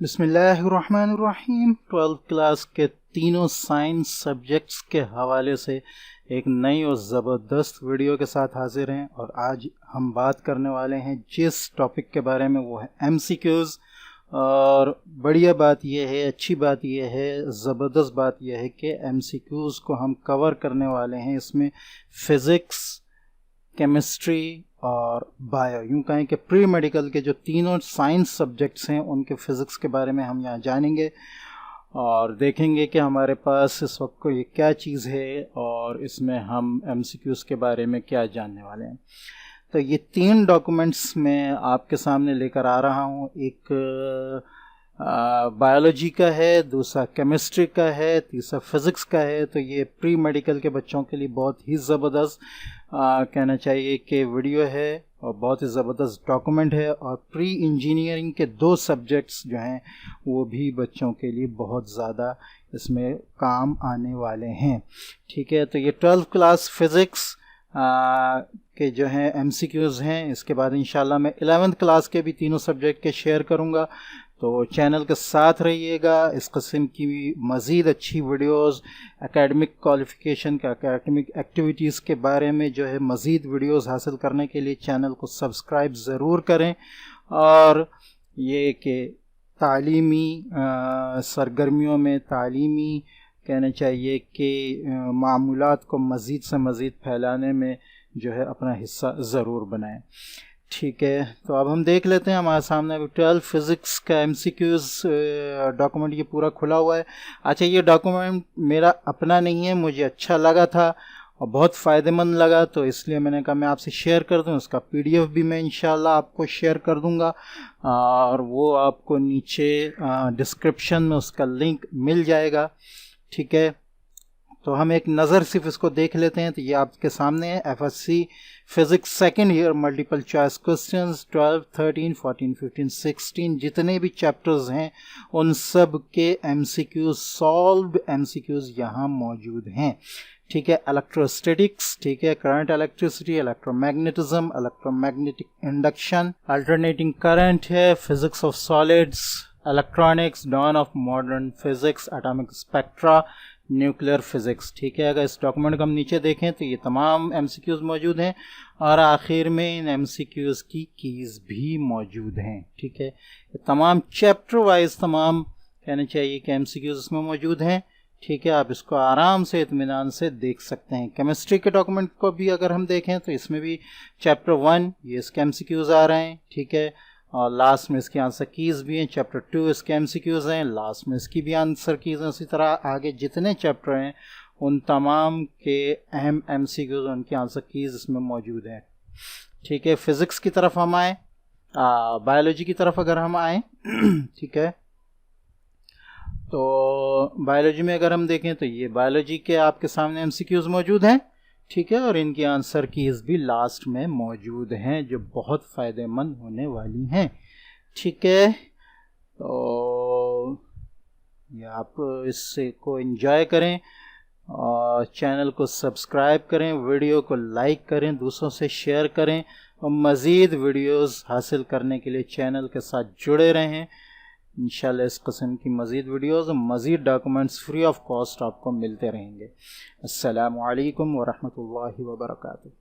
बिस्मिल्लाहिर्रहमानिर्रहीम। 12th class के तीनों साइंस सब्जेक्ट्स के हवाले से एक नई और ज़बरदस्त वीडियो के साथ हाजिर हैं और आज हम बात करने वाले हैं जिस टॉपिक के बारे में वो है MCQs। और बढ़िया बात यह है, अच्छी बात यह है, ज़बरदस्त बात यह है कि MCQs को हम कवर करने वाले हैं। इसमें फ़िज़िक्स, केमिस्ट्री और बायो, यूँ कहें कि प्री मेडिकल के जो तीनों साइंस सब्जेक्ट्स हैं उनके फ़िज़िक्स के बारे में हम यहाँ जानेंगे और देखेंगे कि हमारे पास इस वक्त को ये क्या चीज़ है और इसमें हम MCQs के बारे में क्या जानने वाले हैं। तो ये तीन डॉक्यूमेंट्स मैं आपके सामने लेकर आ रहा हूँ। एक बायोलॉजी का है, दूसरा केमिस्ट्री का है, तीसरा फिज़िक्स का है। तो ये प्री मेडिकल के बच्चों के लिए बहुत ही ज़बरदस्त कहना चाहिए कि वीडियो है और बहुत ही ज़बरदस्त डॉक्यूमेंट है। और प्री इंजीनियरिंग के दो सब्जेक्ट्स जो हैं वो भी बच्चों के लिए बहुत ज़्यादा इसमें काम आने वाले हैं। ठीक है, तो ये 12th क्लास फिज़िक्स के जो हैं MCQs हैं। इसके बाद इंशाल्लाह मैं 11th क्लास के भी तीनों सब्जेक्ट के शेयर करूँगा, तो चैनल के साथ रहिएगा। इस किस्म की मज़ीद अच्छी वीडियोस, एकेडमिक क्वालिफ़िकेशन का, एकेडमिक एक्टिविटीज़ के बारे में जो है मज़ीद वीडियोस हासिल करने के लिए चैनल को सब्सक्राइब ज़रूर करें। और ये कि तालीमी सरगर्मियों में, तालीमी कहना चाहिए कि मामूलात को मज़ीद से मज़ीद फैलाने में जो है अपना हिस्सा ज़रूर बनाएं। ठीक है, तो अब हम देख लेते हैं। हमारे सामने अभी 12 फिज़िक्स का MCQs डॉक्यूमेंट ये पूरा खुला हुआ है। अच्छा, ये डॉक्यूमेंट मेरा अपना नहीं है, मुझे अच्छा लगा था और बहुत फ़ायदेमंद लगा, तो इसलिए मैंने कहा मैं आपसे शेयर कर दूं। उसका PDF भी मैं इंशाल्लाह आपको शेयर कर दूंगा और वो आपको नीचे डिस्क्रिप्शन में उसका लिंक मिल जाएगा। ठीक है, तो हम एक नज़र सिर्फ इसको देख लेते हैं। तो ये आपके सामने है FSC physics second year multiple choice questions 12, 13, 14, 15, 16 जितने भी चैप्टर्स हैं उन सब के MCQs, सॉल्व्ड MCQs यहाँ मौजूद हैं। ठीक है, इलेक्ट्रोस्टैटिक्स, ठीक है, current electricity, electromagnetism, electromagnetic induction, alternating current है, physics of solids, electronics, dawn of modern physics, atomic spectra, nuclear physics. ठीक है, अगर इस डॉक्यूमेंट को हम नीचे देखें तो ये तमाम MCQs मौजूद हैं और आखिर में इन MCQs की कीज़ भी मौजूद हैं। ठीक है, ये तमाम चैप्टर वाइज तमाम कहना चाहिए कि MCQs इसमें मौजूद हैं। ठीक है, आप इसको आराम से इत्मीनान से देख सकते हैं। केमिस्ट्री के डॉक्यूमेंट को भी अगर हम देखें तो इसमें भी चैप्टर 1 ये इसके MCQs आ रहे हैं। ठीक है, और लास्ट में इसकी आंसर कीज़ भी हैं। चैप्टर 2 इसके MCQs हैं, लास्ट में इसकी भी आंसर कीज़ हैं। इसी तरह आगे जितने चैप्टर हैं उन तमाम के अहम MCQs, उनकी आंसर कीज़ इसमें मौजूद हैं। ठीक है, फिज़िक्स की तरफ हम आए, बायोलॉजी की तरफ अगर हम आए ठीक है, तो बायोलॉजी में अगर हम देखें तो ये बायोलॉजी के आपके सामने MCQs मौजूद हैं। ठीक है, और इनकी आंसर कीज़ भी लास्ट में मौजूद हैं जो बहुत फ़ायदेमंद होने वाली हैं। ठीक है, तो ये आप इससे को एंजॉय करें और चैनल को सब्सक्राइब करें, वीडियो को लाइक करें, दूसरों से शेयर करें और मज़ीद वीडियोस हासिल करने के लिए चैनल के साथ जुड़े रहें। इंशाल्लाह इस किस्म की मज़ीद वीडियोस और मज़ीद डॉक्यूमेंट्स फ्री ऑफ कॉस्ट आपको मिलते रहेंगे। अस्सलामु अलैकुम व रहमतुल्लाहि व बरकातुहू।